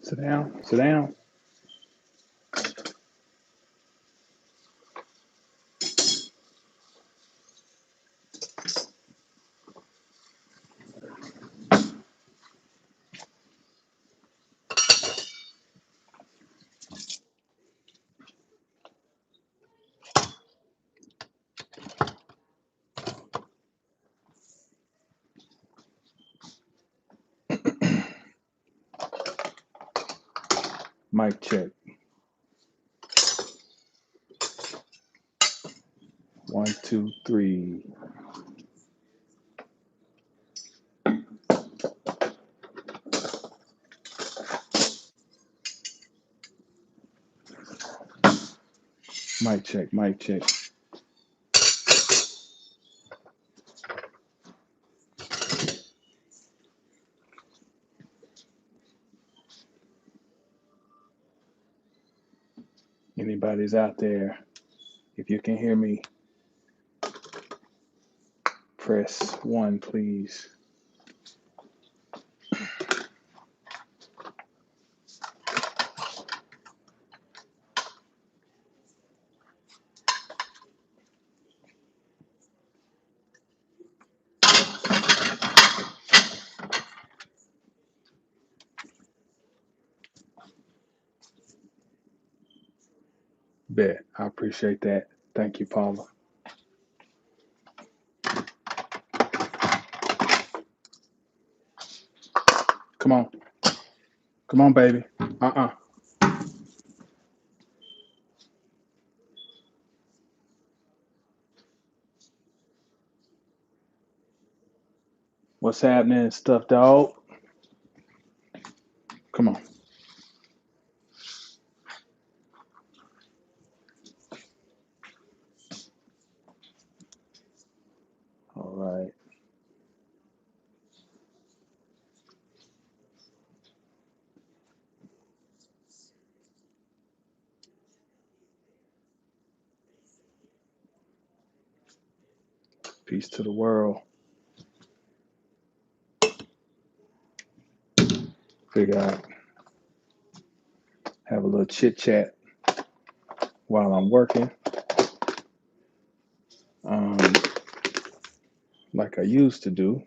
Sit down. Sit down. Mic check. 1, 2, 3. Mic check. Mic check. Anybody's out there? If you can hear me, press 1, please. Bet. I appreciate that. Thank you, Paula. Come on. Come on, baby. What's happening, stuffed dog? Come on. All right. Peace to the world. Figure out, have a little chit chat while I'm working. Like I used to do.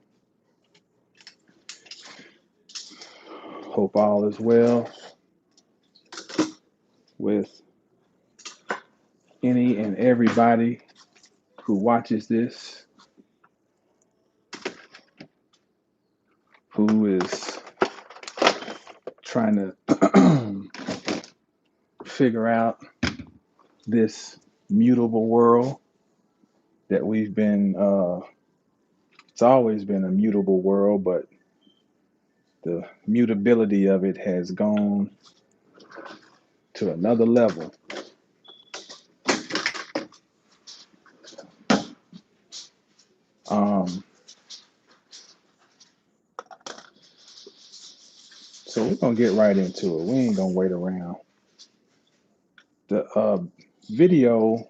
Hope all is well with any and everybody who watches this, who is trying to figure out this mutable world that we've been, it's always been a mutable world, but the mutability of it has gone to another level. So we're going to get right into it. We ain't going to wait around. The video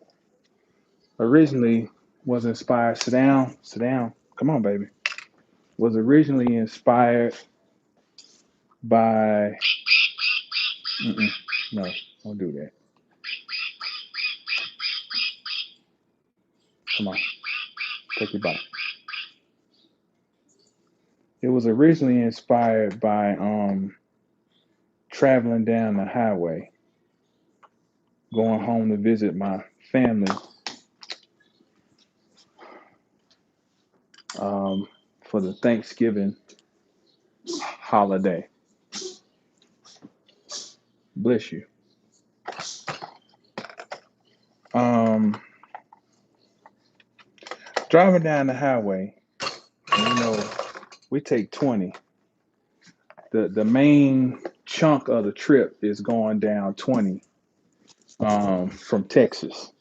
originally was inspired, sit down, come on, baby, was originally inspired by, no, don't do that. Come on, take your bite. It was originally inspired by traveling down the highway, going home to visit my family for the Thanksgiving holiday. Bless you. Driving down the highway, we take 20. The main chunk of the trip is going down 20 from Texas.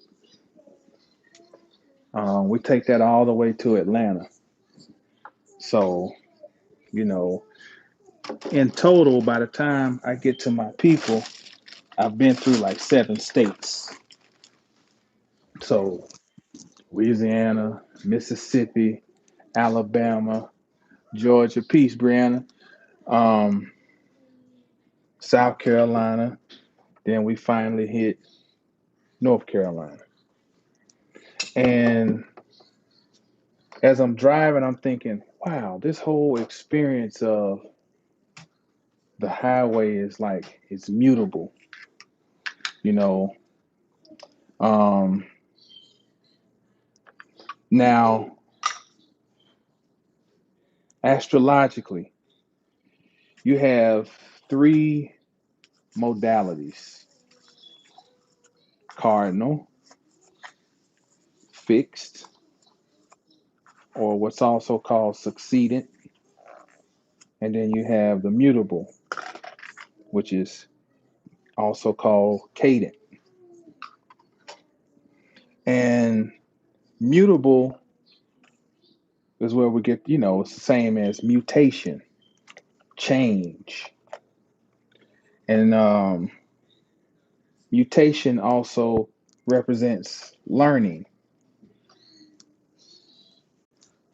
We take that all the way to Atlanta. So, in total, by the time I get to my people, I've been through like 7 states. So, Louisiana, Mississippi, Alabama, Georgia. Peace, Brianna. South Carolina, then we finally hit North Carolina. And as I'm driving, I'm thinking, wow, this whole experience of the highway is like it's mutable, you know. Um, Now, astrologically, you have three modalities: cardinal, fixed, or what's also called succeedent, and then you have the mutable, which is also called cadent. And mutable is where we get, it's the same as mutation, change. And mutation also represents learning,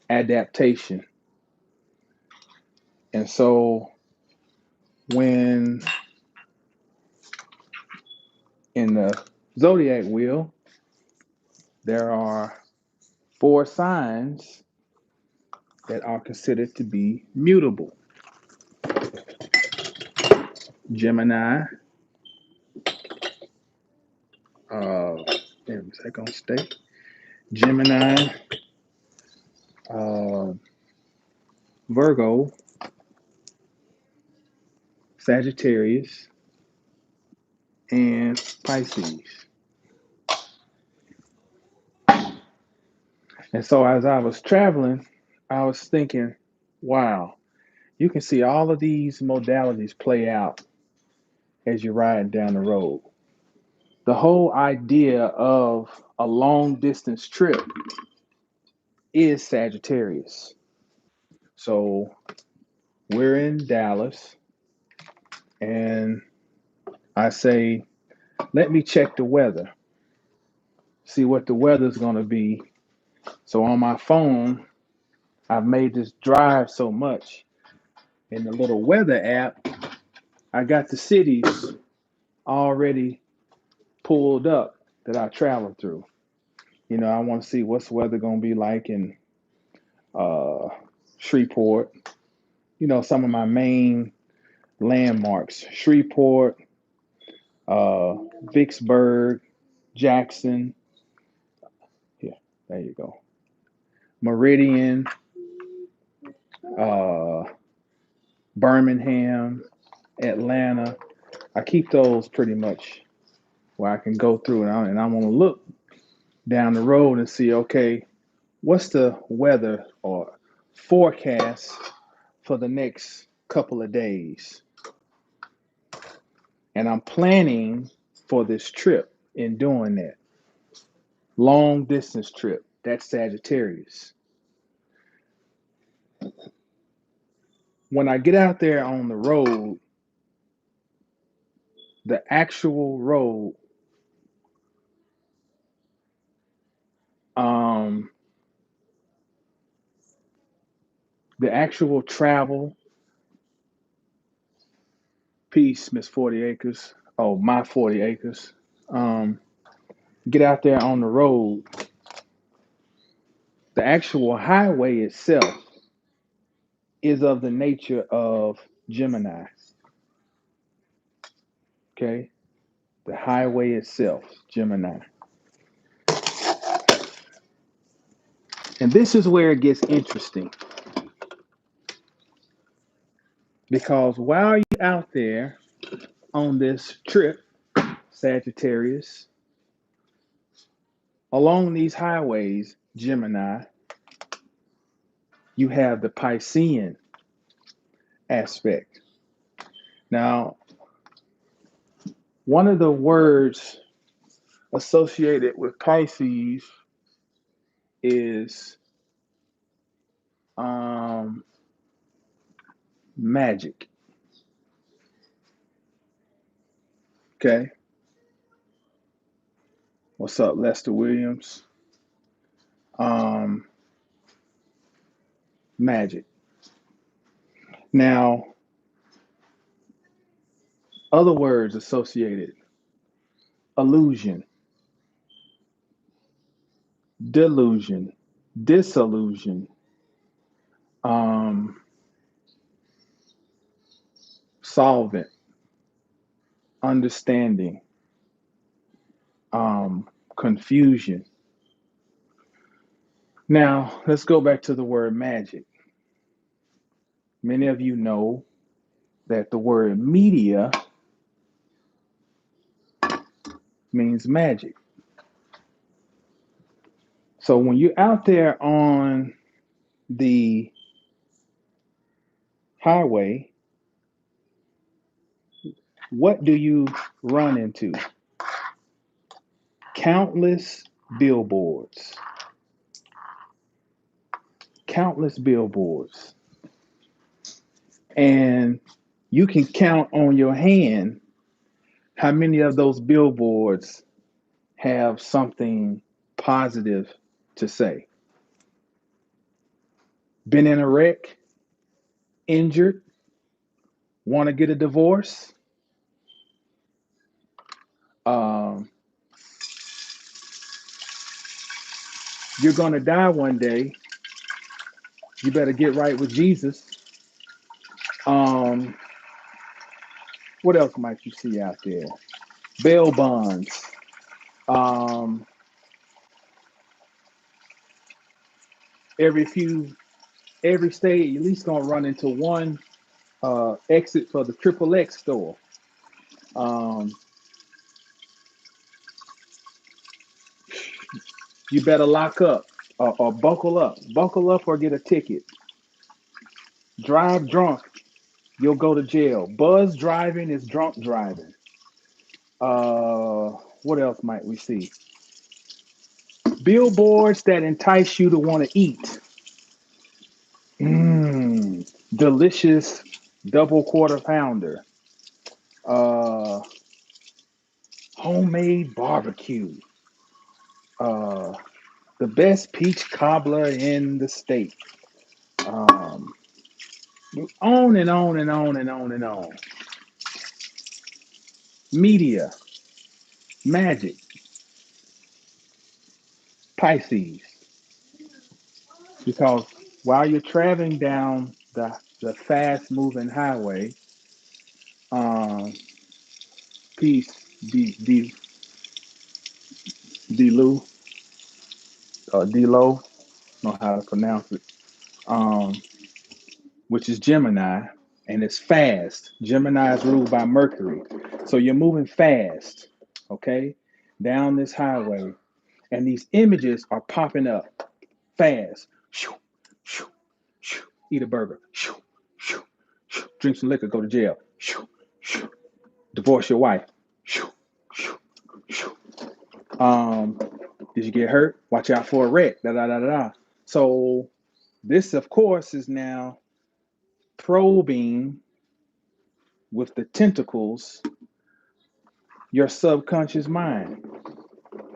adaptation. And so when in the zodiac wheel, there are four signs that are considered to be mutable: Gemini, uh, damn, is that gonna stay? Gemini, uh, Virgo, Sagittarius, and Pisces. And so as I was traveling, I was thinking, wow, you can see all of these modalities play out as you're riding down the road. The whole idea of a long distance trip is Sagittarius. So we're in Dallas, and I say, let me check the weather, see what the weather's going to be. So on my phone, I've made this drive so much. In the little weather app, I got the cities already pulled up that I travel through. I want to see what's the weather going to be like in uh, Shreveport. Some of my main landmarks: Shreveport, uh, Vicksburg, Jackson. Yeah, there you go. Meridian, uh, Birmingham, Atlanta. I keep those pretty much where I can go through and I want to look down the road and see, okay, what's the weather or forecast for the next couple of days? And I'm planning for this trip in doing that. Long distance trip. That's Sagittarius. When I get out there on the road, the actual road, um, the actual travel, peace, Miss 40 Acres. Oh, my 40 acres. Um, get out there on the road. The actual highway itself is of the nature of Gemini. Okay. The highway itself, Gemini. And this is where it gets interesting because while you're out there on this trip, Sagittarius, along these highways, Gemini, you have the Piscean aspect. Now, one of the words associated with Pisces is um, magic. Okay. What's up, Lester Williams? Um, Magic. Now, Other words associated: illusion, delusion, disillusion, um, solvent, understanding, confusion. Now, let's go back to the word magic. Many of you know that the word media means magic. So when you're out there on the highway, what do you run into? Countless billboards. Countless billboards. And you can count on your hand how many of those billboards have something positive to say. Been in a wreck, injured, want to get a divorce, um, you're going to die one day. You better get right with Jesus. Um, what else might you see out there? Bail bonds. Um, every few, every state, you at least gonna run into one exit for the Triple X store. Um, you better lock up or buckle up. Buckle up or get a ticket. Drive drunk, you'll go to jail. Buzz driving is drunk driving. Uh, what else might we see? Billboards that entice you to want to eat. Delicious double quarter pounder. Uh, homemade barbecue. Uh, the best peach cobbler in the state. Um, on and on and on and on and on. Media, magic, Pisces. Because while you're traveling down the fast moving highway, um, peace, D-Lu, D-Lo, know how to pronounce it, um, which is Gemini, and it's fast. Gemini is ruled by Mercury. So you're moving fast, okay, down this highway, and these images are popping up fast. Shoo, shoo, shoo. Eat a burger. Shoo, shoo, shoo. Drink some liquor, go to jail. Shoo, shoo. Divorce your wife. Shoo, shoo, shoo. Um, did you get hurt? Watch out for a wreck. Da da da da da. So this, of course, is now probing with the tentacles your subconscious mind,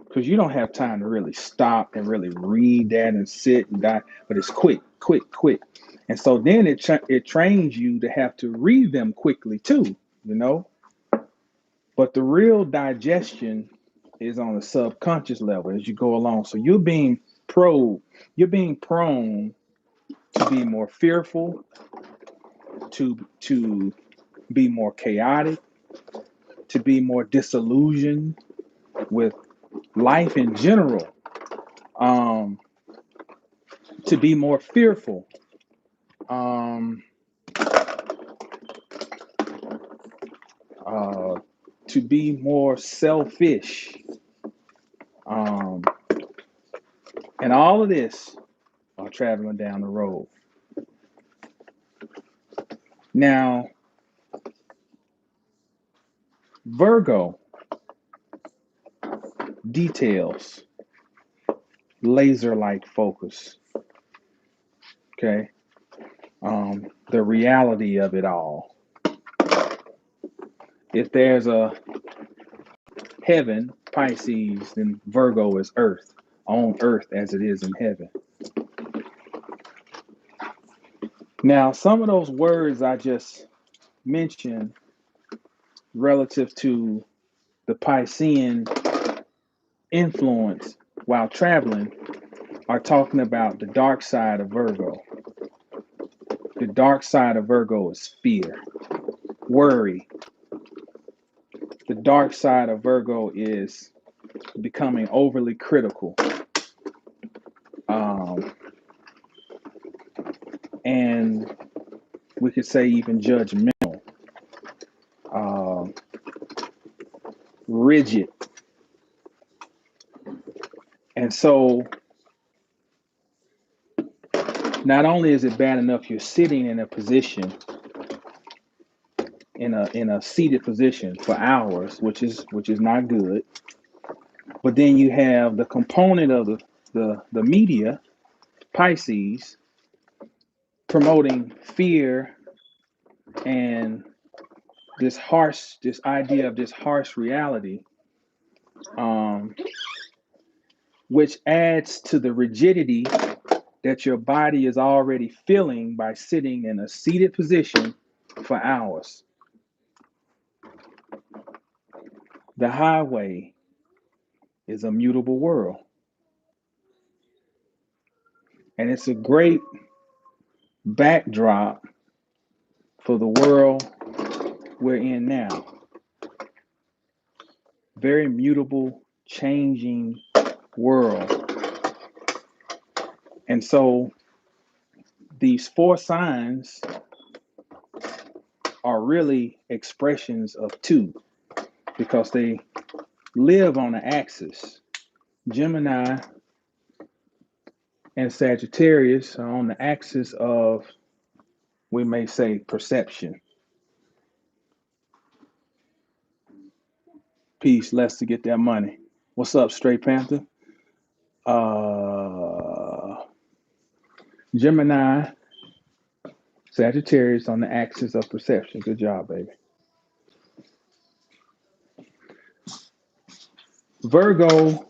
because you don't have time to really stop and really read that and sit and die, but it's quick, quick, quick. And so then it trains you to have to read them quickly too, you know. But the real digestion is on the subconscious level as you go along. So you're being prone to be more fearful, to be more chaotic, to be more disillusioned with life in general, to be more fearful, to be more selfish, and all of this while traveling down the road. Now, Virgo, details, laser-like focus. Okay, the reality of it all. If there's a heaven, Pisces, then Virgo is earth, on earth as it is in heaven. Now, some of those words I just mentioned relative to the Piscean influence while traveling are talking about the dark side of Virgo. The dark side of Virgo is fear, worry. The dark side of Virgo is becoming overly critical, um, and we could say even judgmental, uh, rigid. And so, not only is it bad enough you're sitting in a position, in a seated position for hours, which is not good, but then you have the component of the media, Pisces, promoting fear and this idea of this harsh reality, um, which adds to the rigidity that your body is already feeling by sitting in a seated position for hours. The highway is a mutable world, and it's a great backdrop for the world we're in now. Very mutable, changing world. And so these four signs are really expressions of two because they live on the axis. Gemini and Sagittarius are on the axis of, we may say, perception. Peace, less to get that money. What's up, Straight Panther? Gemini, Sagittarius on the axis of perception. Good job, baby. Virgo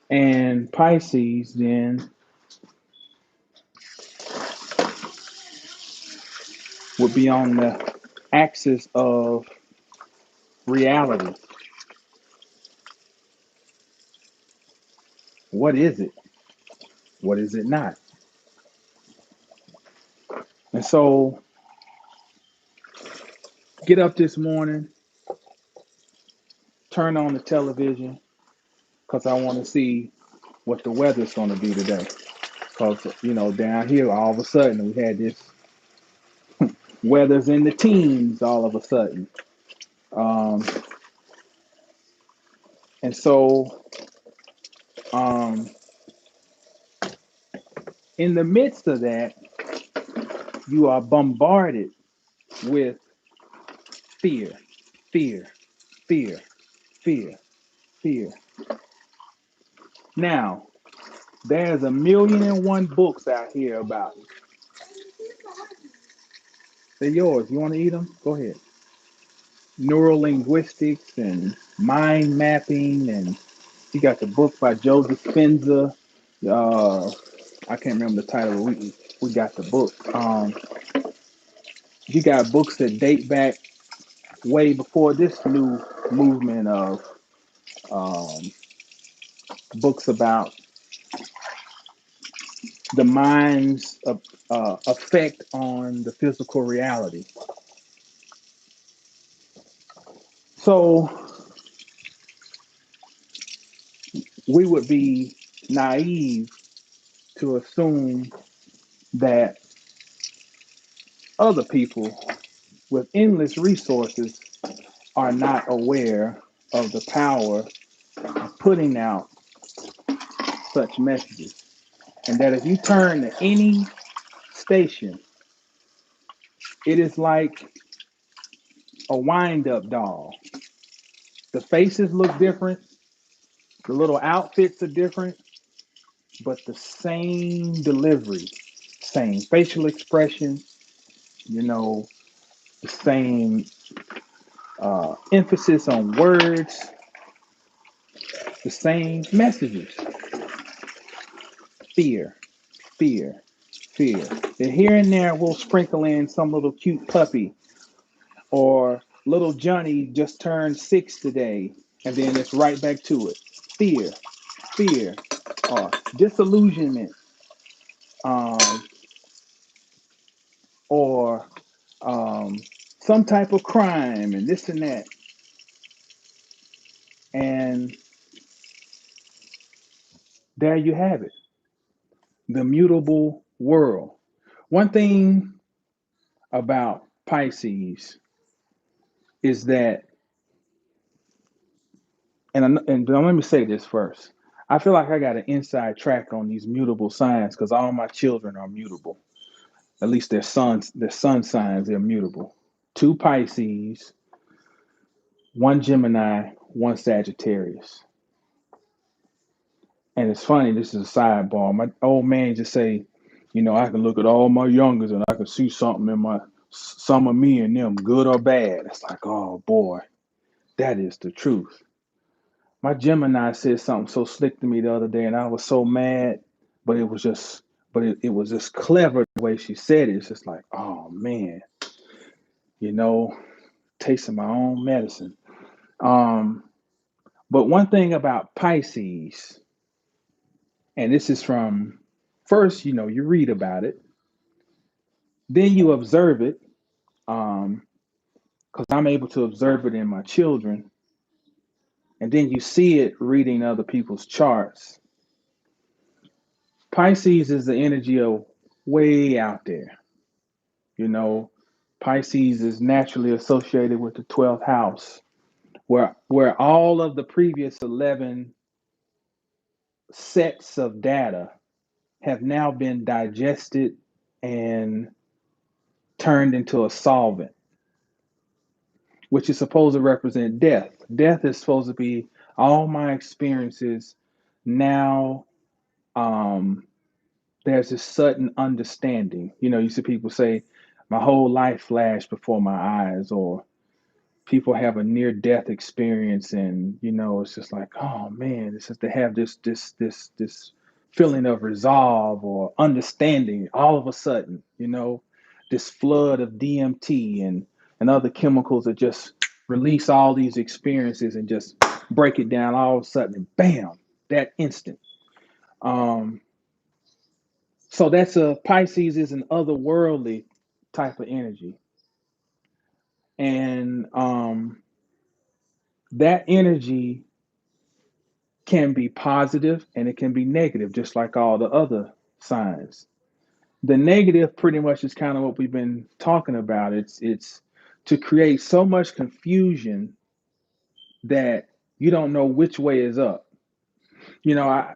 and Pisces then would be on the axis of reality. What is it? What is it not? And so get up this morning, turn on the television, because I want to see what the weather's going to be today. Because, down here, all of a sudden, we had this weather's in the teens all of a sudden. Um, and so, um, in the midst of that, you are bombarded with fear, fear, fear, fear, fear. Now, there's 1,000,001 books out here about it. They're yours. You want to eat them? Go ahead. Neural linguistics and mind mapping, and you got the book by Joseph Spencer. Uh, I can't remember the title. We got the book. You got books that date back way before this new movement of um, books about the mind's effect on the physical reality. So we would be naive to assume that other people with endless resources are not aware of the power of putting out such messages. And that if you turn to any station, it is like a wind-up doll. The faces look different, the little outfits are different, but the same delivery, same facial expression, the same emphasis on words, the same messages. Fear, fear, fear. Then here and there we'll sprinkle in some little cute puppy, or little Johnny just turned 6 today, and then it's right back to it. Fear, fear, or disillusionment, um, or some type of crime, and this and that. And there you have it, the mutable world. One thing about Pisces is that, and let me say this first. I feel like I got an inside track on these mutable signs because all my children are mutable. At least their sun signs, they're mutable. Two Pisces, one Gemini, one Sagittarius. And it's funny, this is a sidebar. My old man just say, I can look at all my youngers and I can see something in some of me and them, good or bad. It's like, oh boy, that is the truth. My Gemini said something so slick to me the other day, and I was so mad, but it was just clever the way she said it. It's just like, oh man, you know, tasting my own medicine. Um, but one thing about Pisces, and this is from first, you read about it, then you observe it, because I'm able to observe it in my children, and then you see it reading other people's charts. Pisces is the energy of way out there. You know, Pisces is naturally associated with the 12th house, where all of the previous 11 sets of data have now been digested and turned into a solvent, which is supposed to represent death. Death is supposed to be all my experiences now. Um, there's this sudden understanding. You see people say, my whole life flashed before my eyes, or people have a near death experience, and it's just like, oh man, it's just to have this feeling of resolve or understanding all of a sudden, this flood of DMT and other chemicals that just release all these experiences and just break it down all of a sudden, bam, that instant. um so that's a Pisces is an otherworldly type of energy. And that energy can be positive and it can be negative, just like all the other signs. The negative pretty much is kind of what we've been talking about. It's to create so much confusion that you don't know which way is up. I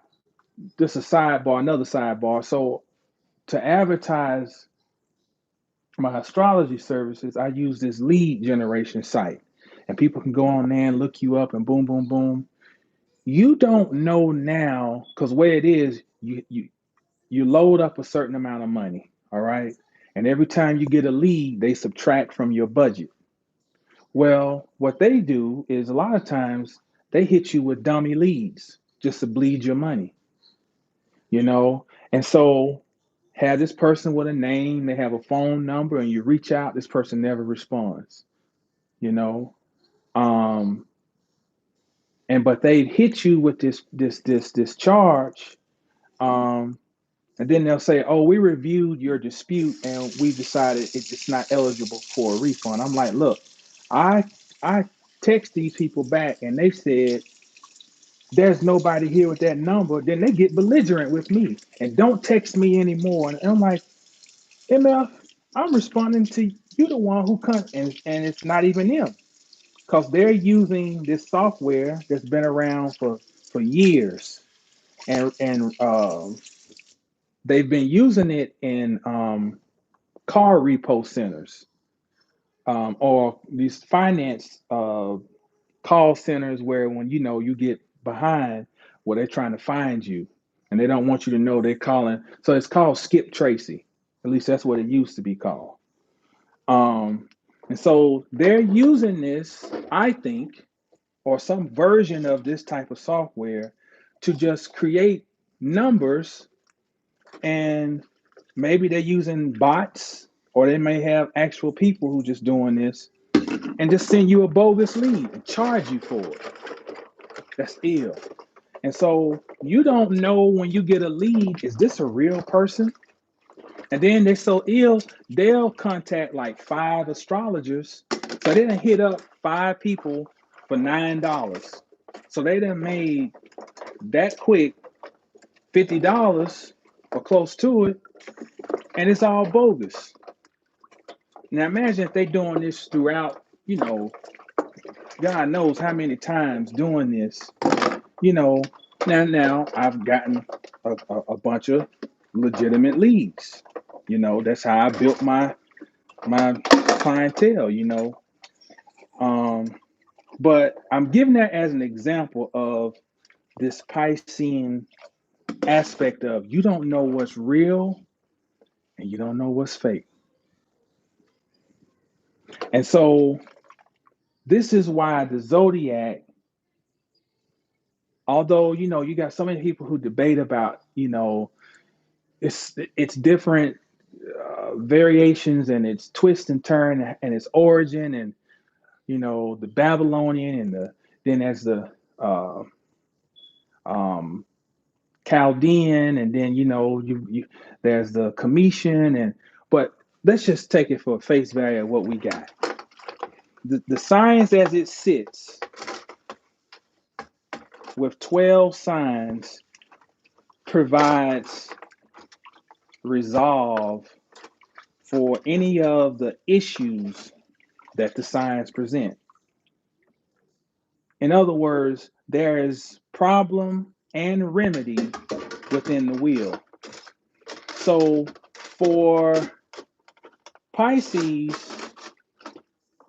Just a sidebar, another sidebar. So to advertise my astrology services, I use this lead generation site, and people can go on there and look you up and boom, boom, boom. You don't know now because where it is, you load up a certain amount of money, all right? And every time you get a lead, they subtract from your budget. Well, what they do is a lot of times they hit you with dummy leads just to bleed your money, you know? And so have this person with a name, they have a phone number, and you reach out, this person never responds, you know? Um, but they hit you with this charge. Um, And then they'll say, "Oh, we reviewed your dispute and we decided it's not eligible for a refund." I'm like, "Look, I I text these people back and they said there's nobody here with that number." Then they get belligerent with me and don't text me anymore. And I'm like, "MF, I'm responding to you, the one who comes, and it's not even them because they're using this software that's been around for years, and they've been using it in car repo centers, or these finance call centers where when you get behind, where they're trying to find you and they don't want you to know they're calling. So it's called Skip Tracy. At least that's what it used to be called. Um, and so they're using this, I think, or some version of this type of software to just create numbers and Maybe they're using bots, or they may have actual people who just doing this and just send you a bogus lead and charge you for it. That's ill. And so you don't know when you get a lead, is this a real person? And then they're so ill, they'll contact like 5 astrologers. So they done hit up 5 people for $9. So they done made that quick $50 or close to it, and it's all bogus. Now imagine if they doing this throughout, God knows how many times doing this. You know, now I've gotten a bunch of legitimate leads. That's how I built my clientele. But I'm giving that as an example of this Piscean aspect of you don't know what's real and you don't know what's fake. And so this is why the zodiac, although you got so many people who debate about, it's different variations and its twist and turn and its origin, and the Babylonian and then as the um, Chaldean, and then there's the Cometian, but let's just take it for face value of what we got. The science as it sits with 12 signs provides resolve for any of the issues that the signs present. In other words, there is problem and remedy within the wheel. So for Pisces,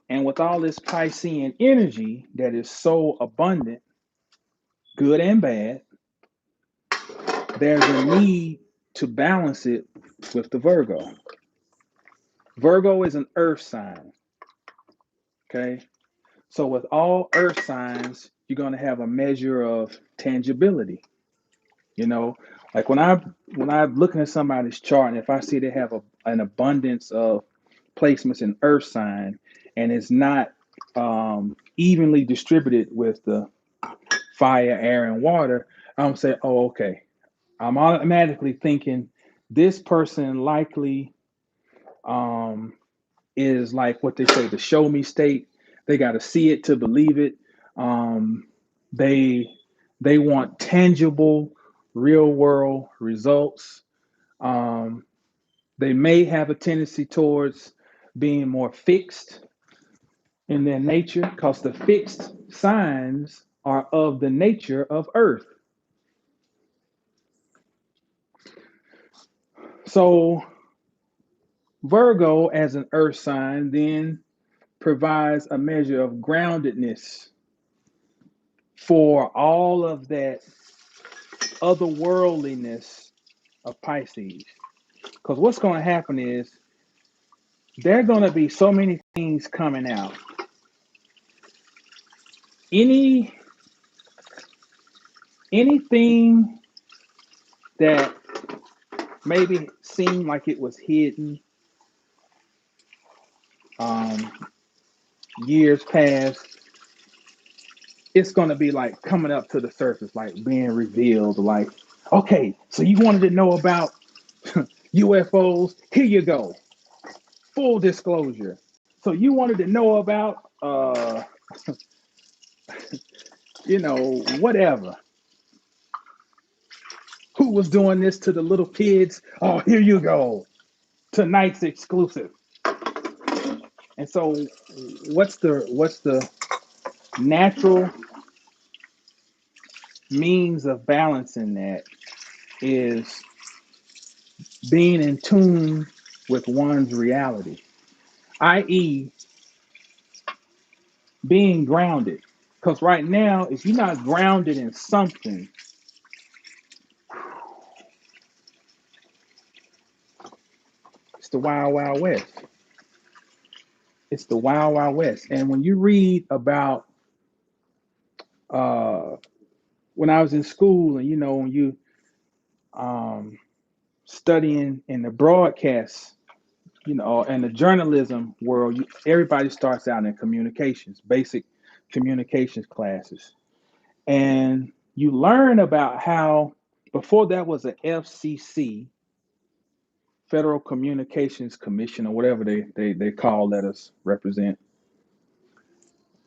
and with all this Piscean energy that is so abundant, good and bad, there's a need to balance it with the Virgo. Virgo is an earth sign. Okay. So with all earth signs, you're going to have a measure of tangibility. Like when I'm looking at somebody's chart, and if I see they have an abundance of placements in earth sign, and it's not evenly distributed with the fire, air, and water, I'm saying, oh, okay. I'm automatically thinking this person likely is like what they say, the show me state. They got to see it to believe it. They they want tangible, real world results. Um, they may have a tendency towards being more fixed in their nature because the fixed signs are of the nature of Earth. So Virgo as an Earth sign then provides a measure of groundedness for all of that otherworldliness of Pisces. Because what's going to happen is there are going to be so many things coming out. Anything that maybe seemed like it was hidden um, years past, it's going to be like coming up to the surface, like being revealed. Like, okay, so you wanted to know about UFOs? Here you go. Full disclosure. So you wanted to know about, whatever. Who was doing this to the little kids? Oh, here you go. Tonight's exclusive. And so, what's the natural means of balancing that is being in tune with one's reality, i.e., being grounded. Because right now, if you're not grounded in something, it's the wild, wild west. It's the wild, wild west. And when you read about when I was in school, and when you um, studying in the broadcast, in the journalism world, everybody starts out in communications, basic communications classes. And you learn about how before that was an FCC, Federal Communications Commission, or whatever they call letters represent.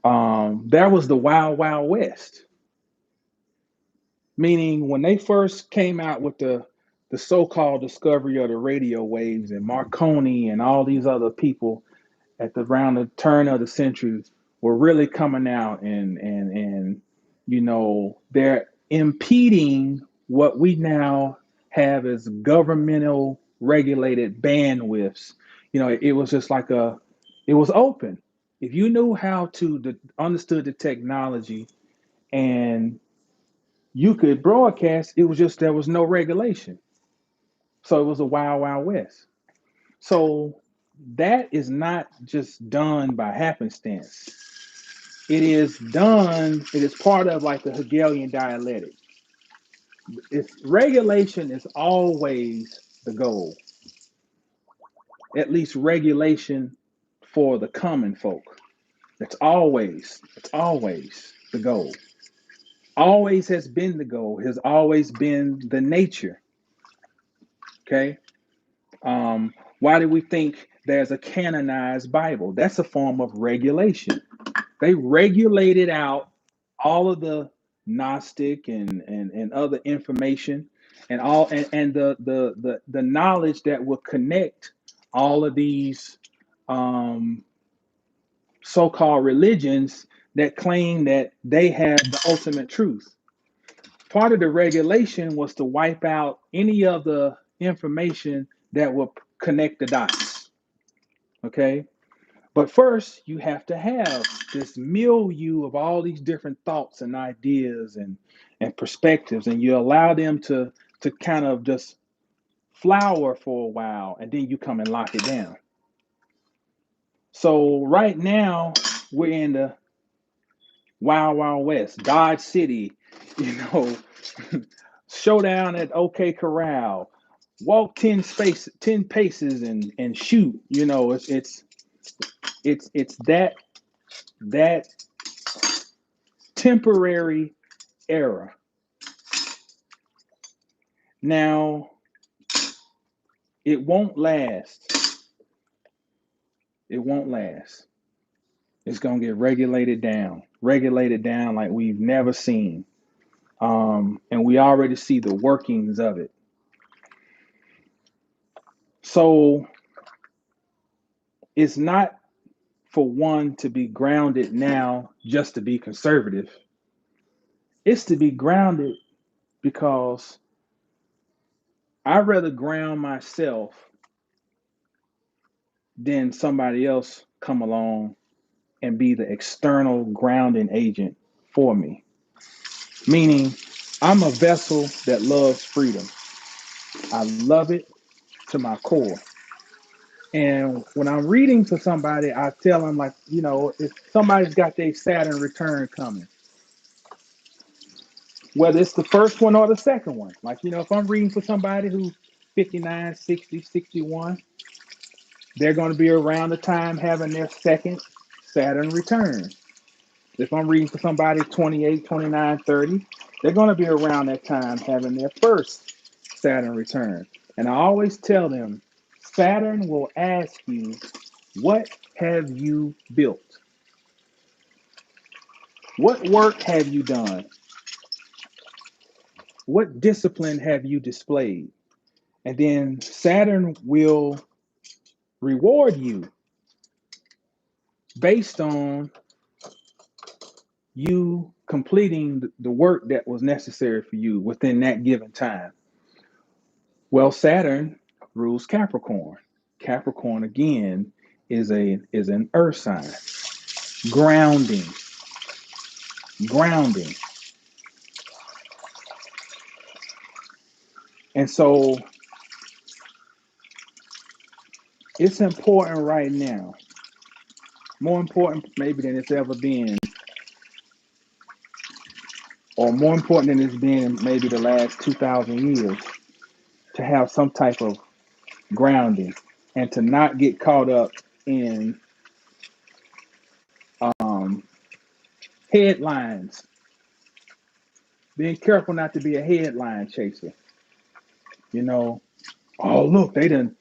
There was the Wild Wild West, meaning when they first came out with the so-called discovery of the radio waves, and Marconi and all these other people around the turn of the century were really coming out, and they're impeding what we now have as governmental regulated bandwidths. It was just like it was open. If you knew how to understood the technology and you could broadcast, it was just there was no regulation. So it was a wild, wild west. So that is not just done by happenstance. It is part of like the Hegelian dialectic. Regulation is always the goal, at least regulation for the common folk. It's always the goal. Always has been the goal, has always been the nature. Okay. Why do we think there's a canonized Bible? That's a form of regulation. They regulated out all of the Gnostic and other information and all and the knowledge that will connect all of these so-called religions that claim that they have the ultimate truth. Part of the regulation was to wipe out any of the information that will connect the dots. Okay. But first, you have to have this milieu of all these different thoughts and ideas and perspectives, and you allow them to kind of just flower for a while, and then you come and lock it down. So right now, we're in the Wild Wild West, Dodge City, you know, showdown at OK Corral, walk 10 paces and shoot. It's that temporary era. Now, it won't last. It won't last. It's going to get regulated down like we've never seen. And we already see the workings of it. So it's not for one to be grounded now just to be conservative. It's to be grounded because I'd rather ground myself than somebody else come along and be the external grounding agent for me. Meaning, I'm a vessel that loves freedom. I love it to my core. And when I'm reading to somebody, I tell them, like, if somebody's got their Saturn return coming, whether it's the first one or the second one, like, if I'm reading for somebody who's 59, 60, 61, they're going to be around the time having their second Saturn return. If I'm reading for somebody 28, 29, 30, they're going to be around that time having their first Saturn return. And I always tell them, Saturn will ask you, what have you built? What work have you done? What discipline have you displayed? And then Saturn will reward you based on you completing the work that was necessary for you within that given time. Well, Saturn rules Capricorn. Capricorn again is an earth sign. Grounding. Grounding. And so it's important right now, more important maybe than it's ever been, or more important than it's been in maybe the last 2,000 years, to have some type of grounding and to not get caught up in um, headlines. Being careful not to be a headline chaser. You know, oh look, they done.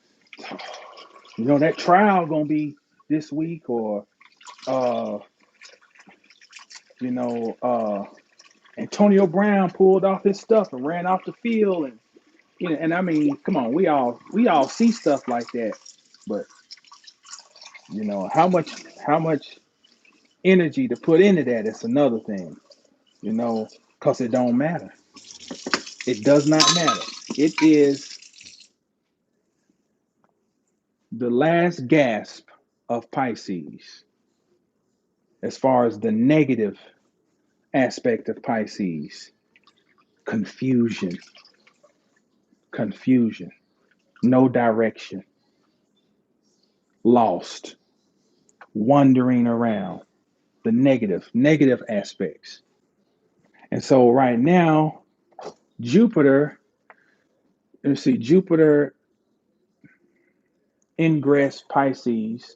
You know that trial gonna be this week, or uh, you know, Antonio Brown pulled off his stuff and ran off the field, and you know, and I mean, come on, we all see stuff like that, but you know, how much energy to put into that is another thing, you know, because it don't matter. It does not matter. It is the last gasp of Pisces as far as the negative aspect of Pisces. Confusion, confusion, no direction, lost, wandering around, the negative aspects. And so right now, Jupiter, let's see, Jupiter ingress Pisces.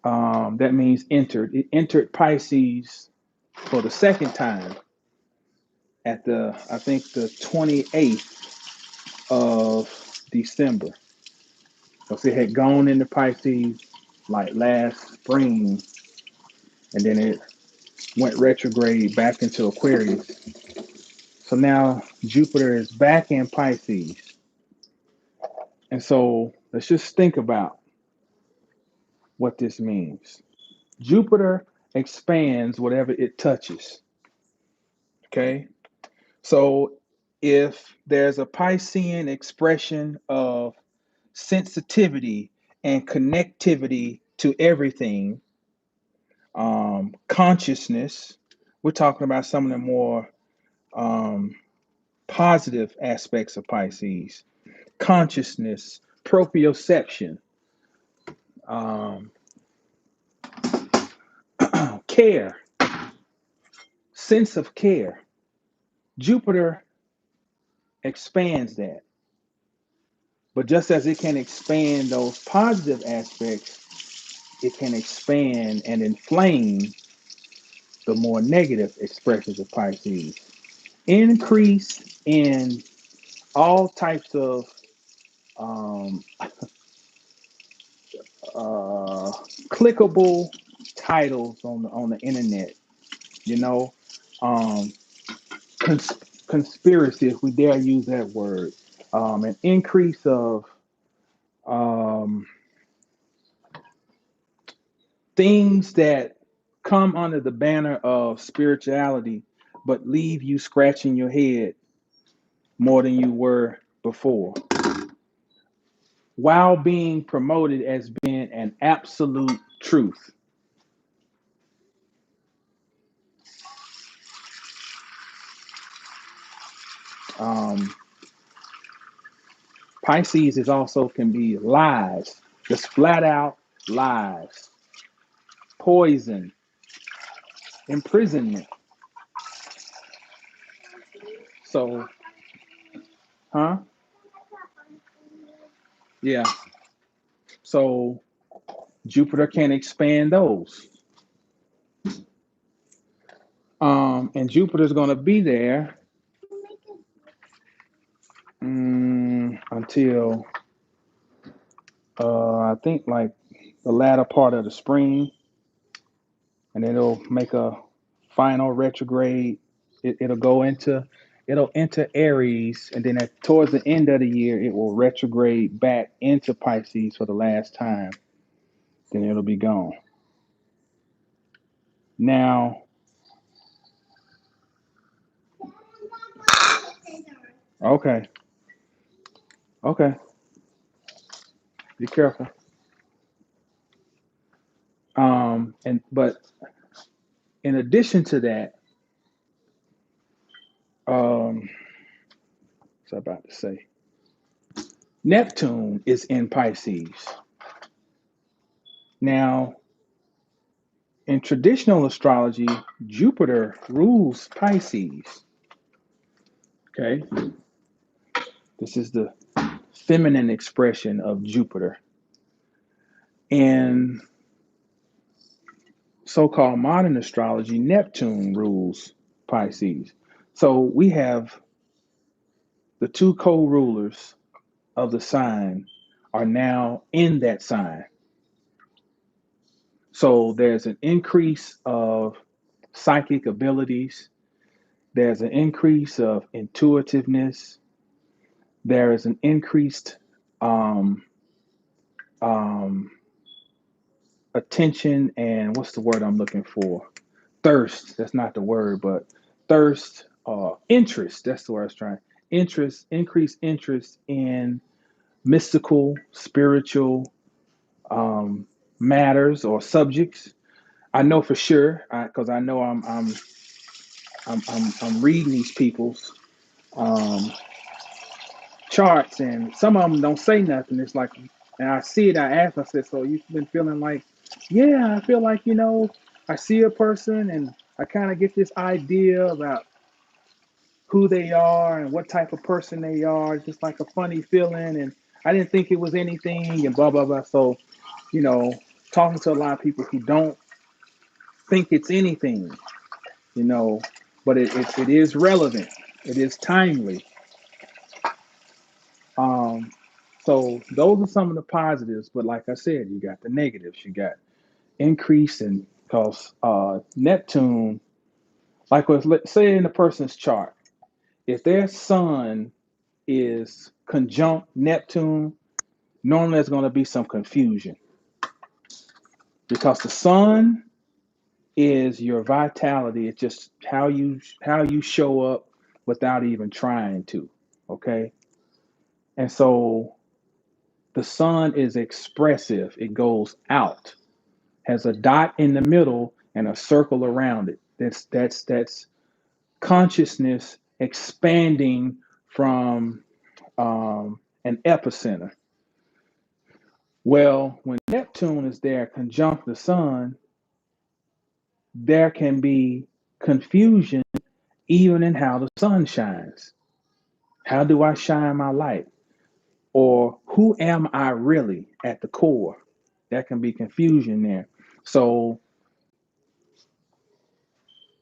That means entered. It entered Pisces for the second time at I think the 28th of December. So it had gone into Pisces like last spring, and then it went retrograde back into Aquarius. So now Jupiter is back in Pisces. And so let's just think about what this means. Jupiter expands whatever it touches. Okay. So if there's a Piscean expression of sensitivity and connectivity to everything, consciousness, we're talking about some of the more um, positive aspects of Pisces: consciousness, proprioception, um, care, sense of care. Jupiter expands that. But just as it can expand those positive aspects, it can expand and inflame the more negative expressions of Pisces. Increase in all types of um, uh, clickable titles on the internet. You know, um, conspiracy, if we dare use that word, an increase of um, things that come under the banner of spirituality, but leave you scratching your head more than you were before, while being promoted as being an absolute truth. Um, Pisces is also can be lies, just flat out lies, poison, imprisonment. So, huh? Yeah. So Jupiter can expand those. And Jupiter's going to be there until I think like the latter part of the spring, and then it'll make a final retrograde. It'll go into it'll enter Aries, and then towards the end of the year, it will retrograde back into Pisces for the last time. Then it'll be gone. Now, okay, okay, be careful. And but in addition to that, what's I about to say? Neptune is in Pisces. Now, in traditional astrology, Jupiter rules Pisces. Okay. This is the feminine expression of Jupiter. In so-called modern astrology, Neptune rules Pisces. So we have the two co-rulers of the sign are now in that sign. So there's an increase of psychic abilities. There's an increase of intuitiveness. There is an increased um, um, attention and what's the word I'm looking for? Thirst. That's not the word, but thirst, interest. That's the word I was trying. Interest, increased interest in mystical, spiritual matters or subjects. I know for sure because I know I'm reading these people's um, charts, and some of them don't say nothing. It's like, and I see it. I ask. I said, "So you've been feeling like, yeah, I feel like I see a person, and I kind of get this idea about who they are and what type of person they are. It's just like a funny feeling, and I didn't think it was anything, and blah blah blah." So, you know, talking to a lot of people who don't think it's anything, you know, but it is relevant. It is timely. Um, so those are some of the positives, but like I said, you got the negatives. You got increase in because Neptune, like let's say in a person's chart, if their sun is conjunct Neptune, normally there's going to be some confusion because the sun is your vitality. It's just how you show up without even trying to. Okay, and so the sun is expressive. It goes out, has a dot in the middle and a circle around it. That's consciousness expanding from an epicenter. Well, when Neptune is there conjunct the sun, there can be confusion even in how the sun shines. How do I shine my light? Or who am I really at the core? That can be confusion there. So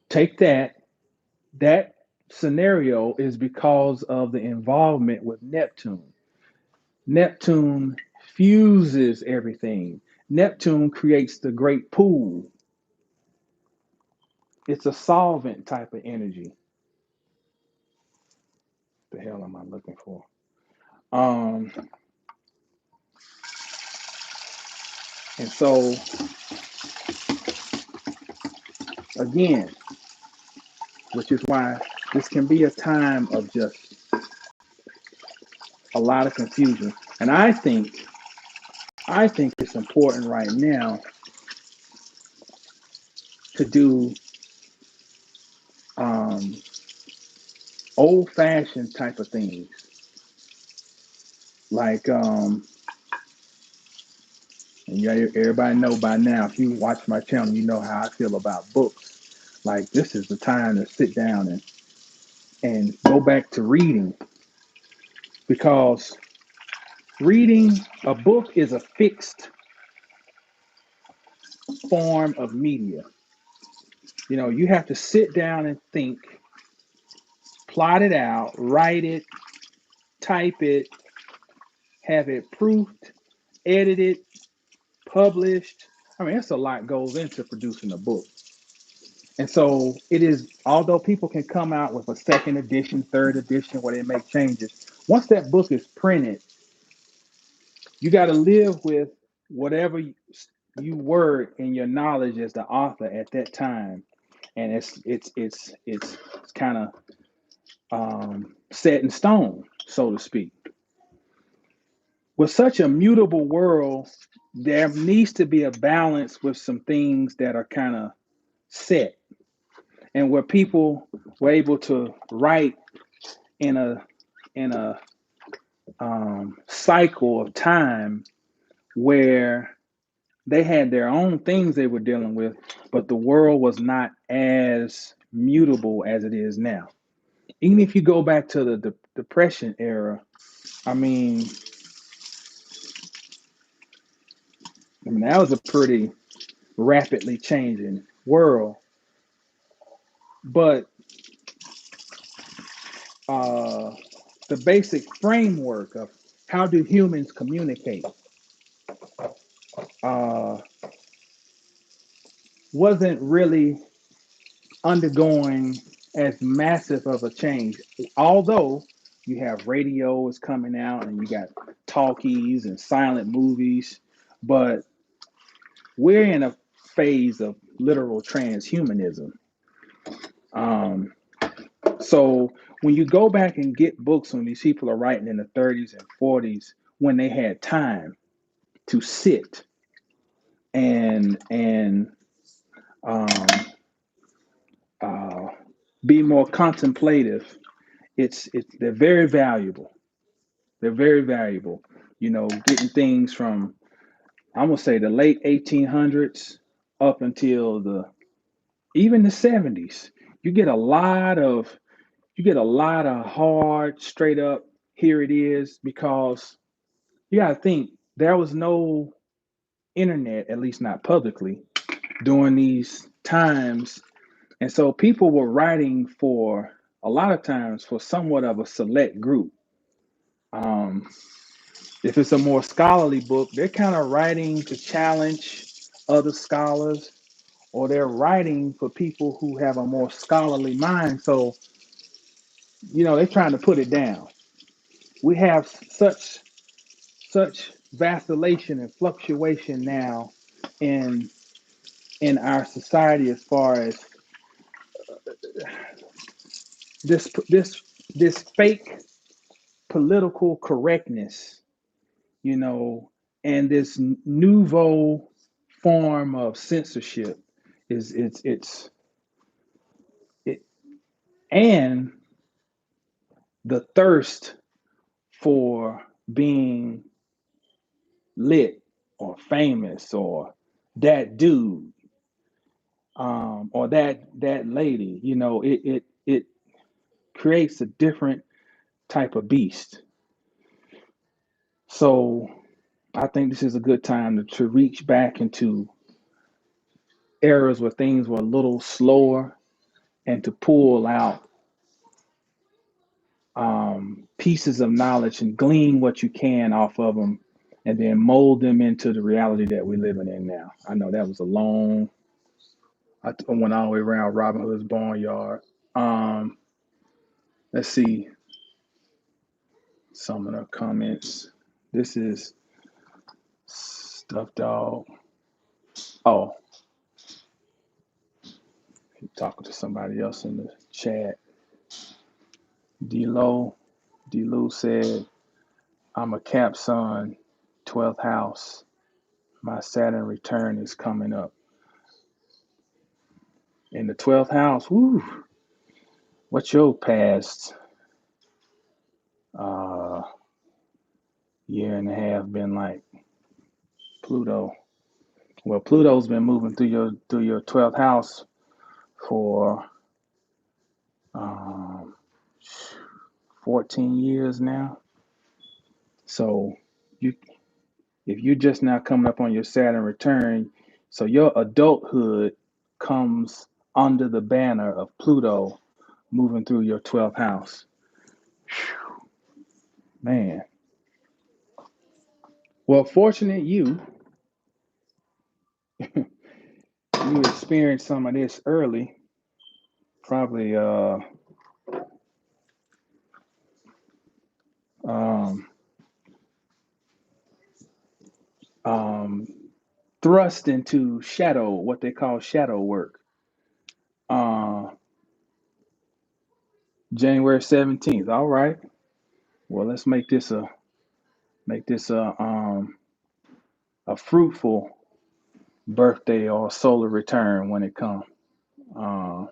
take that. That scenario is because of the involvement with Neptune. Neptune fuses everything. Neptune creates the great pool. It's a solvent type of energy. What the hell am I looking for? Um, and so again, which is why this can be a time of just a lot of confusion. And I think it's important right now to do um, old-fashioned type of things, like and everybody know by now. If you watch my channel, you know how I feel about books. Like this is the time to sit down and go back to reading because reading a book is a fixed form of media. You know, you have to sit down and think, plot it out, write it, type it, have it proofed, edited, published. I mean, that's a lot goes into producing a book. And so it is, although people can come out with a second edition, third edition, where they make changes, once that book is printed, you got to live with whatever you were in your knowledge as the author at that time. And it's kind of set in stone, so to speak. With such a mutable world, there needs to be a balance with some things that are kind of set, and where people were able to write in a cycle of time where they had their own things they were dealing with, but the world was not as mutable as it is now. Even if you go back to the Depression era, I mean, that was a pretty rapidly changing world. But uh, the basic framework of how do humans communicate uh, wasn't really undergoing as massive of a change. Although you have radio is coming out and you got talkies and silent movies, but we're in a phase of literal transhumanism. Um, so when you go back and get books when these people are writing in the 30s and 40s, when they had time to sit and um, uh, be more contemplative, it's they're very valuable. They're very valuable. Getting things from I'm gonna say the late 1800s up until the even the 70s. You get a lot of hard, straight up. Here it is, because you got to think there was no internet, at least not publicly, during these times, and so people were writing for a lot of times for somewhat of a select group. Um, If it's a more scholarly book, they're kind of writing to challenge other scholars, or they're writing for people who have a more scholarly mind. So, they're trying to put it down. We have such vacillation and fluctuation now in our society as far as this fake political correctness, you know, and this nouveau form of censorship is it and the thirst for being lit or famous or that dude, or that lady. It creates a different type of beast. So I think this is a good time to reach back into eras where things were a little slower, and to pull out pieces of knowledge and glean what you can off of them, and then mold them into the reality that we're living in now. I know that was a long. I went all the way around Robin Hood's barnyard. Um, let's see some of the comments. This is Stuff Dog. Oh, talking to somebody else in the chat. D-Lo. D-Lo said, I'm a Cap Sun, 12th house. My Saturn return is coming up. In the 12th house, woo, what's your past uh, year and a half been like? Pluto. Well, Pluto's been moving through your 12th house for um, 14 years now. So you if you're just now coming up on your Saturn return, so your adulthood comes under the banner of Pluto moving through your 12th house. Whew, man. Well, fortunate you experienced some of this early, probably um, um, thrust into shadow, what they call shadow work. Uh, January 17th. All right. Well, let's make this a fruitful birthday or solar return when it comes. Uh,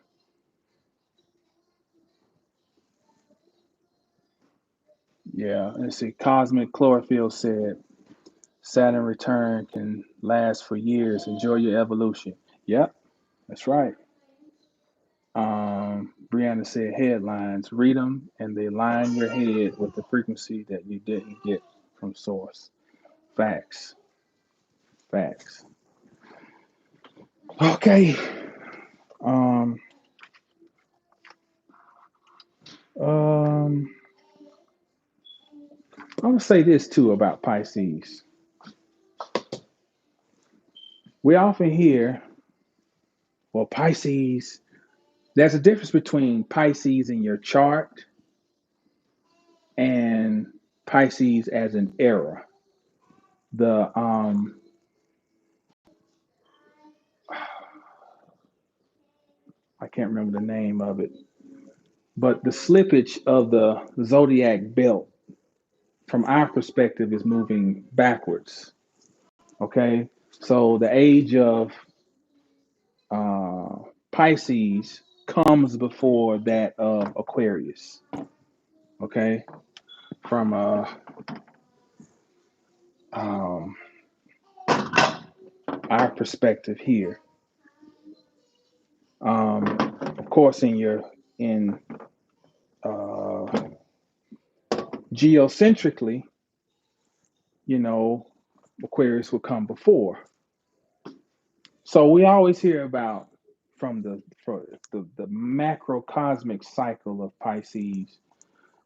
yeah, let's see. Cosmic Chlorophyll said Saturn return can last for years. Enjoy your evolution. Yep, that's right. Brianna said headlines. Read them and they line your head with the frequency that you didn't get from source. Facts. Facts. Okay. Um, um, I'm going to say this too about Pisces. We often hear, well, Pisces, there's a difference between Pisces in your chart and Pisces as an era. The I can't remember the name of it, but the slippage of the zodiac belt from our perspective is moving backwards. Okay, so the age of uh, Pisces comes before that of Aquarius. Okay, from um, our perspective here. Of course, in uh, geocentrically, you know, Aquarius will come before. So we always hear about from the macrocosmic cycle of Pisces.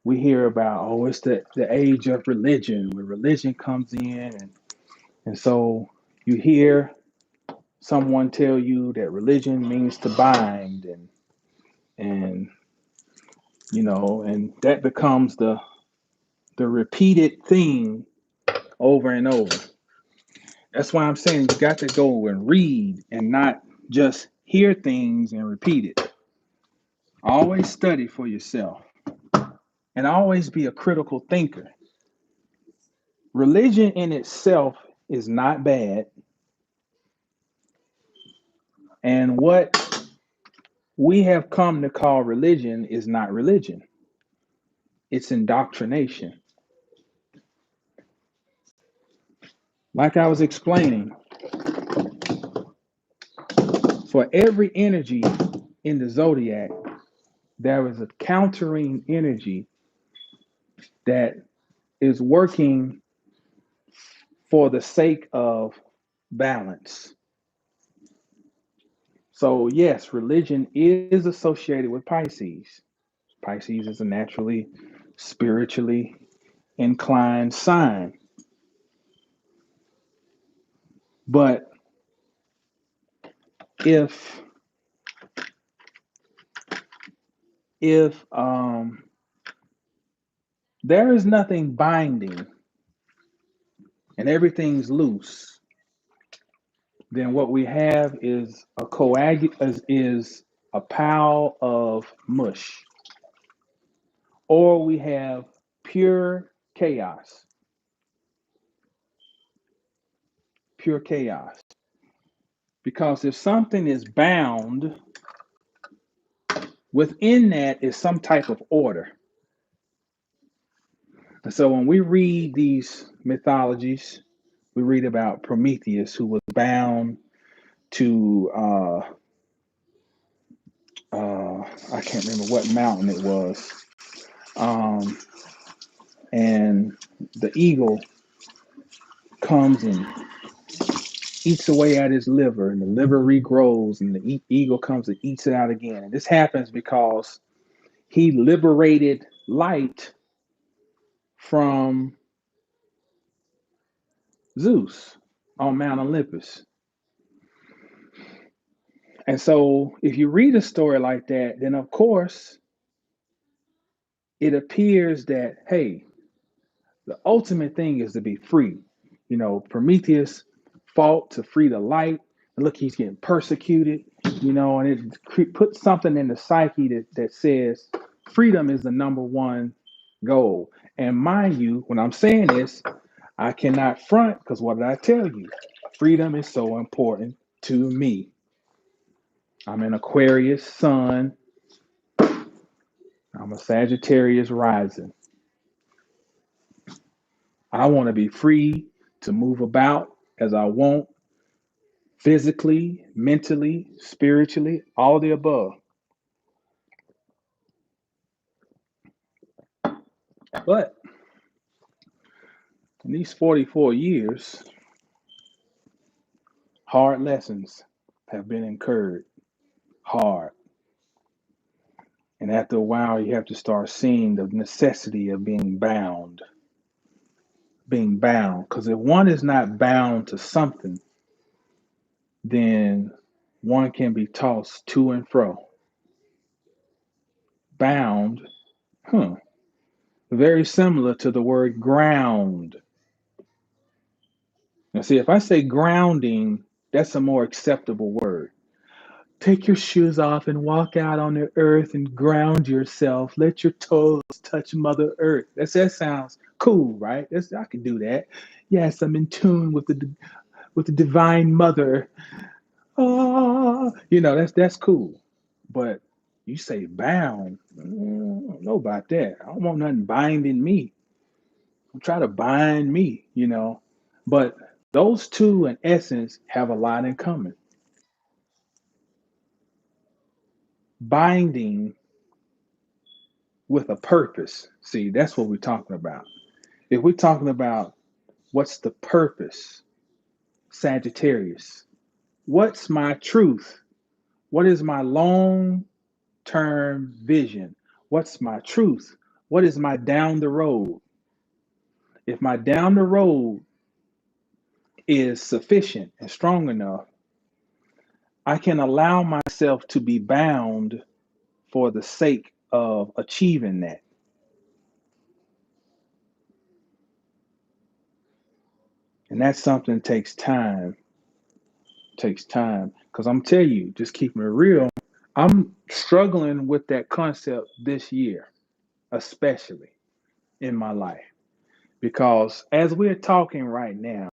We hear about, oh, it's the age of religion, where religion comes in, and so you hear someone tell you that religion means to bind, and and that becomes the repeated theme over and over. That's why I'm saying you got to go and read and not just hear things and repeat it. Always study for yourself and always be a critical thinker. Religion in itself is not bad. And what we have come to call religion is not religion, it's indoctrination. Like I was explaining, for every energy in the zodiac, there is a countering energy that is working for the sake of balance. So, yes, religion is associated with Pisces. Pisces is a naturally spiritually inclined sign. But if if there is nothing binding and everything's loose, then what we have is is a pile of mush, or we have pure chaos, pure chaos. Because if something is bound, within that is some type of order. And so when we read these mythologies, we read about Prometheus, who was bound to I can't remember what mountain it was, um, and the eagle comes and eats away at his liver, and the liver regrows, and the eagle comes and eats it out again. And this happens because he liberated light from Zeus on Mount Olympus. And so, if you read a story like that, then of course it appears that, hey, the ultimate thing is to be free. Prometheus fought to free the light. And look, he's getting persecuted, and it puts something in the psyche that says freedom is the number one goal. And mind you, when I'm saying this, I cannot front because what did I tell you? Freedom is so important to me. I'm an Aquarius sun. I'm a Sagittarius rising. I want to be free to move about as I want, physically, mentally, spiritually, all of the above. But in these 44 years, hard lessons have been incurred. Hard. And after a while, you have to start seeing the necessity of being bound. Being bound. Because if one is not bound to something, then one can be tossed to and fro. Bound, huh, very similar to the word ground. Now, see, if I say grounding, that's a more acceptable word. Take your shoes off and walk out on the earth and ground yourself. Let your toes touch Mother Earth. That sounds cool, right? I can do that. Yes, I'm in tune with the Divine Mother. That's cool. But you say bound. I don't know about that. I don't want nothing binding me. Don't try to bind me. But those two, in essence, have a lot in common. Binding with a purpose. See, that's what we're talking about. If we're talking about what's the purpose, Sagittarius, what's my truth? What is my long term vision? What's my truth? What is my down the road? If my down the road is sufficient and strong enough, I can allow myself to be bound for the sake of achieving that. And that's something that takes time. Because I'm telling you, just keeping it real, I'm struggling with that concept this year, especially in my life. Because as we're talking right now,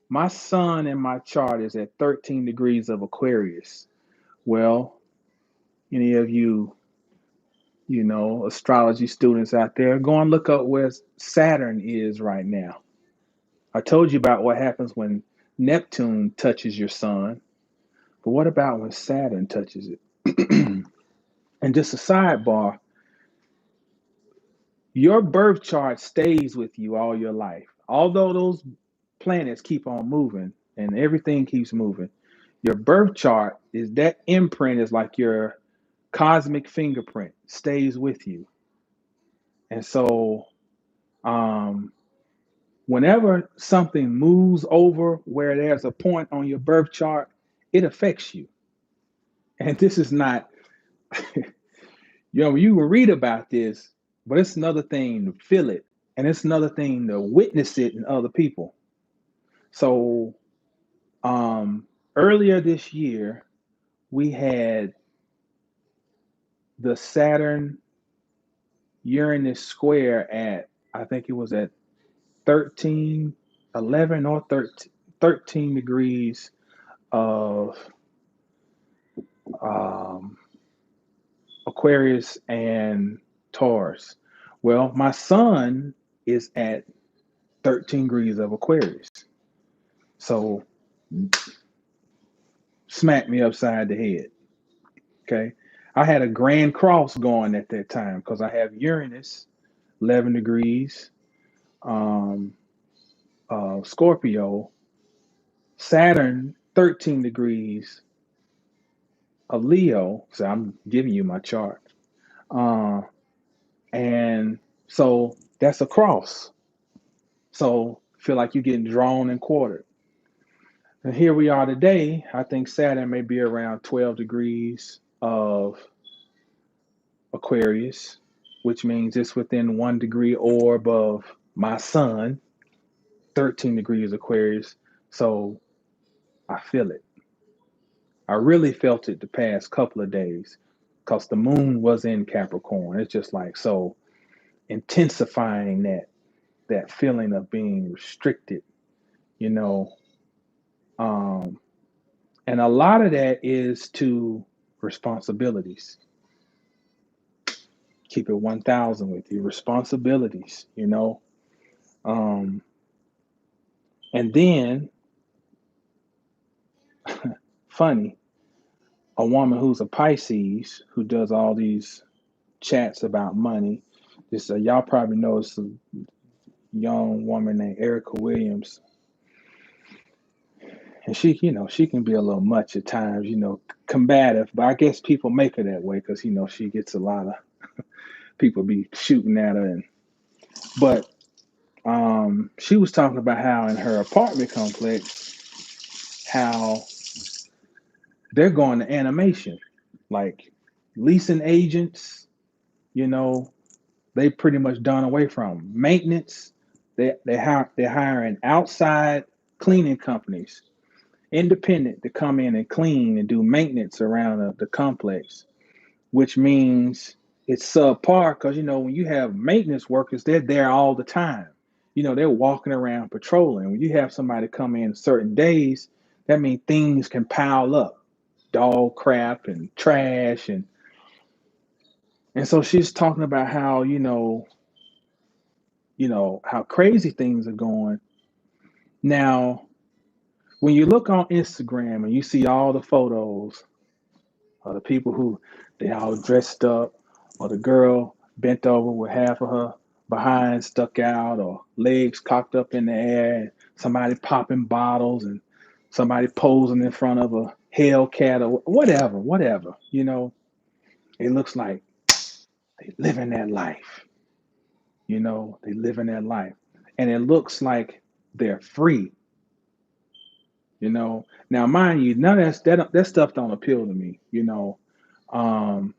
my sun in my chart is at 13 degrees of Aquarius. Well, any of astrology students out there, go and look up where Saturn is right now. I told you about what happens when Neptune touches your sun, but what about when Saturn touches it? And just a sidebar, your birth chart stays with you all your life. Although those planets keep on moving and everything keeps moving, your birth chart is that imprint is like your cosmic fingerprint, stays with you. And so um, whenever something moves over where there's a point on your birth chart, it affects you. And this is not, you can read about this, but it's another thing to feel it. And it's another thing to witness it in other people. So earlier this year, we had the Saturn Uranus square at, I think it was at 13, 11 or 13 degrees of um, Aquarius and Taurus. Well, my sun is at 13 degrees of Aquarius. So smack me upside the head. Okay. I had a grand cross going at that time because I have Uranus 11 degrees, um, Scorpio, Saturn 13 degrees of Leo. So I'm giving you my chart. Uh, and so that's a cross. So feel like you're getting drawn and quartered. And here we are today. I think Saturn may be around 12 degrees of Aquarius, which means it's within 1 degree orb of my sun, 13 degrees Aquarius. So I feel it. I really felt it the past couple of days because the moon was in Capricorn. It's just like so intensifying that feeling of being restricted, you know. Um, and a lot of that is to responsibilities. Keep it 1,000 with you. Responsibilities. Um, and then, funny, a woman who's a Pisces who does all these chats about money. It's y'all probably know it's a young woman named Erica Williams, and she can be a little much at times, combative. But I guess people make her that way because she gets a lot of people be shooting at her, but she was talking about how in her apartment complex, how they're going to animation, like leasing agents, you know, they pretty much done away from maintenance. They're hiring outside cleaning companies, independent, to come in and clean and do maintenance around the complex, which means it's subpar because when you have maintenance workers, they're there all the time. They're walking around patrolling. When you have somebody come in certain days, that means things can pile up, dog crap and trash, and so she's talking about how how crazy things are going now. When you look on Instagram and you see all the photos of the people who they all dressed up, or the girl bent over with half of her behind stuck out, or legs cocked up in the air, and somebody popping bottles, and somebody posing in front of a Hellcat or whatever, it looks like they living that life. They living that life, and it looks like they're free. Now mind you, none of that stuff don't appeal to me. Um,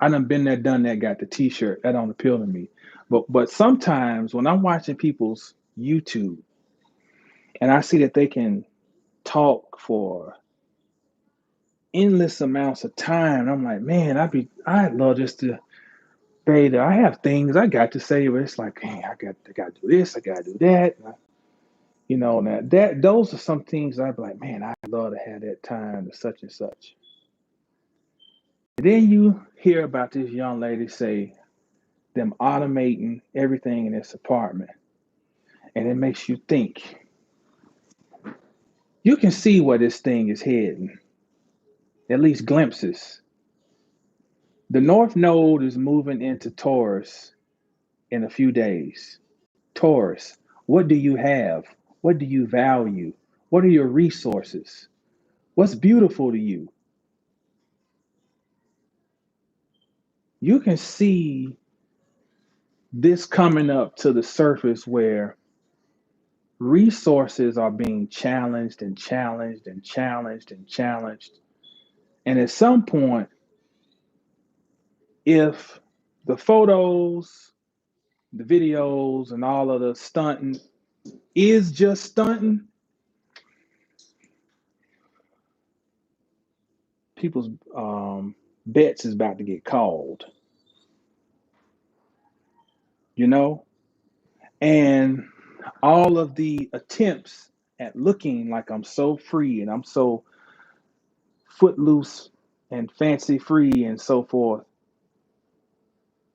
I done been there, done that, got the T-shirt. That don't appeal to me. But sometimes when I'm watching people's YouTube and I see that they can talk for endless amounts of time, I'm like, man, I'd love just to be. I have things I got to say, but it's like, hey, I got to do this, I got to do that. Now that those are some things I'd be like, man, I'd love to have that time to such and such. And then you hear about this young lady say them automating everything in this apartment, and it makes you think. You can see where this thing is heading, at least glimpses. The North Node is moving into Taurus in a few days. Taurus, what do you have? What do you value? What are your resources? What's beautiful to you? You can see this coming up to the surface where resources are being challenged and challenged and challenged and challenged. And at some point, if the photos, the videos, and all of the stunting is just stunting, people's bets is about to get called, you know? And all of the attempts at looking like I'm so free and I'm so footloose and fancy free and so forth,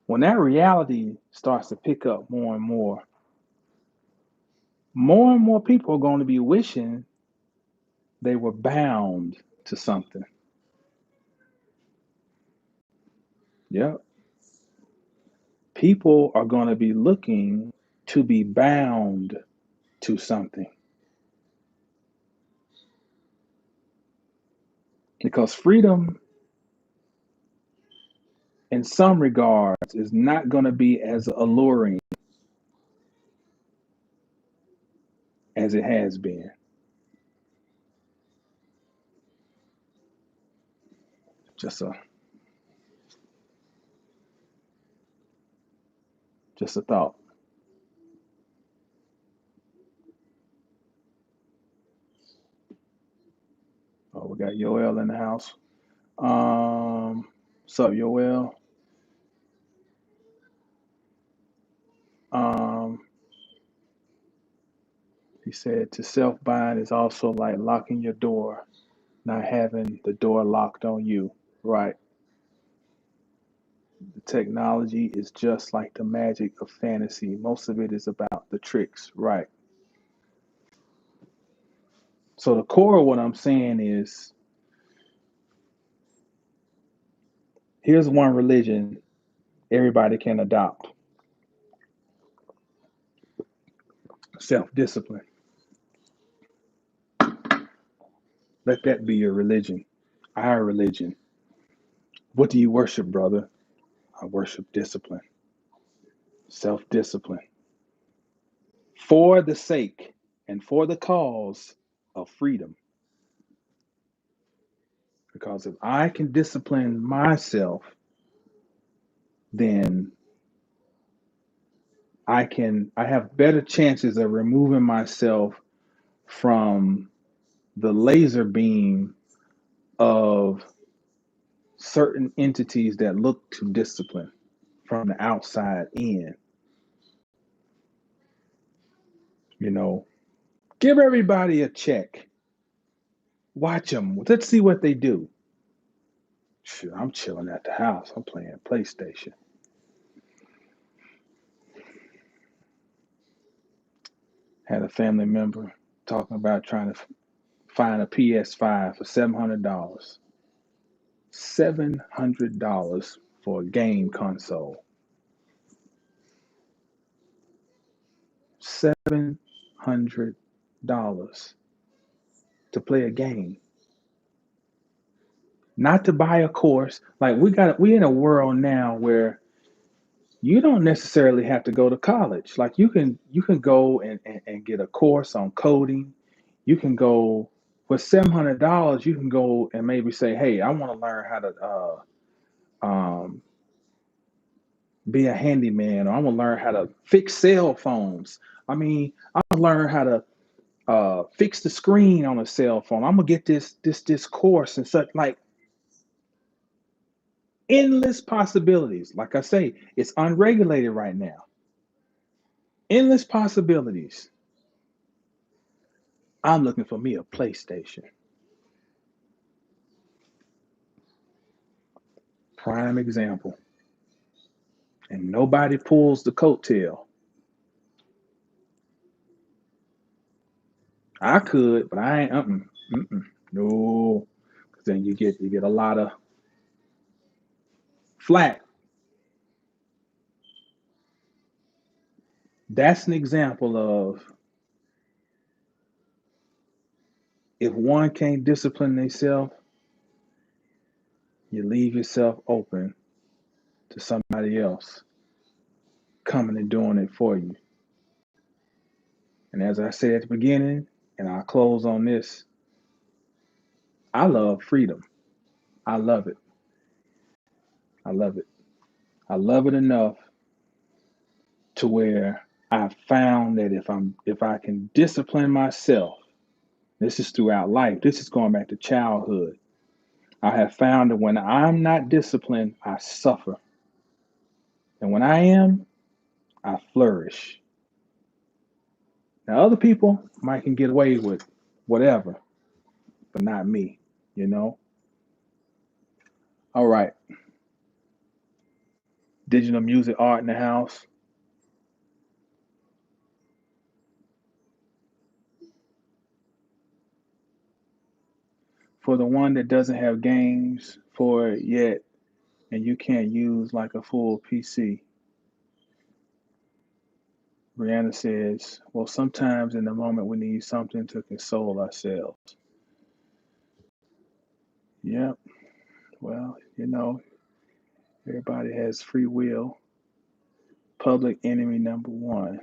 when that reality starts to pick up more and more people are going to be wishing they were bound to something. Yep. People are going to be looking to be bound to something because freedom, in some regards, is not going to be as alluring as it has been. Just a just a thought. Oh, we got Yoel in the house. What's up, Yoel? Um, he said to self bind is also like locking your door, not having the door locked on you. Right. The technology is just like the magic of fantasy. Most of it is about the tricks. Right. So the core of what I'm saying is here's one religion everybody can adopt. Self-discipline. Let that be your religion, our religion. What do you worship, brother? I worship discipline, self-discipline, for the sake and for the cause of freedom. Because if I can discipline myself, then I have better chances of removing myself from the laser beam of certain entities that look to discipline from the outside in. You know, give everybody a check. Watch them. Let's see what they do. Shoot, I'm chilling at the house. I'm playing PlayStation. Had a family member talking about trying to find a PS5 for $700. $700 for a game console. $700 to play a game. Not to buy a course. Like we in a world now where you don't necessarily have to go to college. Like you can go and get a course on coding. You can go with $700. You can go and maybe say, "Hey, I want to learn how to be a handyman, or I want to learn how to fix cell phones. I mean, I want to learn how to fix the screen on a cell phone. I'm gonna get this course and such." Like endless possibilities. Like I say, it's unregulated right now. Endless possibilities. I'm looking for me a PlayStation. Prime example. And nobody pulls the coattail. I could, but I ain't. No, because then you get a lot of flack. That's an example of if one can't discipline themselves, you leave yourself open to somebody else coming and doing it for you. And as I said at the beginning, and I'll close on this, I love freedom. I love it. I love it. I love it enough to where I found that if I can discipline myself, this is throughout life. This is going back to childhood. I have found that when I'm not disciplined, I suffer. And when I am, I flourish. Now other people might can get away with whatever, but not me, you know? All right. Digital music art in the house. For the one that doesn't have games for it yet, and you can't use like a full PC, Brianna says, well, sometimes in the moment we need something to console ourselves. Yep. Well, everybody has free will. Public enemy number one.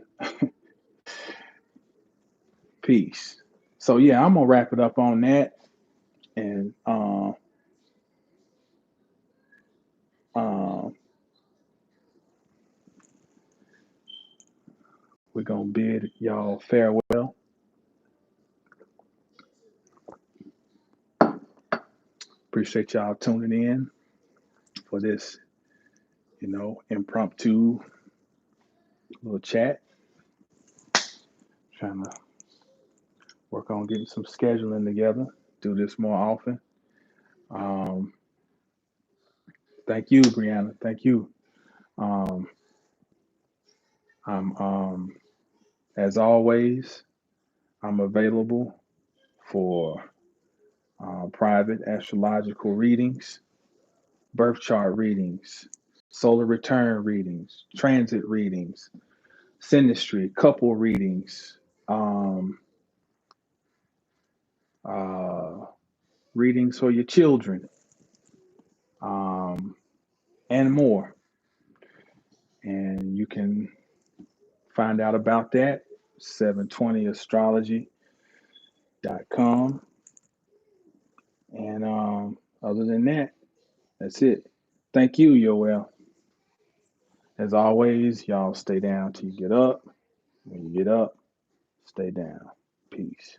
Peace. So yeah, I'm gonna wrap it up on that, and um, we're gonna bid y'all farewell. Appreciate y'all tuning in for this, impromptu little chat. Trying to work on getting some scheduling together. Do this more often. Um, Thank you, Brianna. Thank you. Um, I'm as always, I'm available for private astrological readings, birth chart readings, solar return readings, transit readings, synastry, couple readings, um, uh, readings for your children, um, and more. And you can find out about that 720astrology.com. And other than that, that's it. Thank you, Yoel. As always, y'all stay down till you get up. When you get up, stay down. Peace.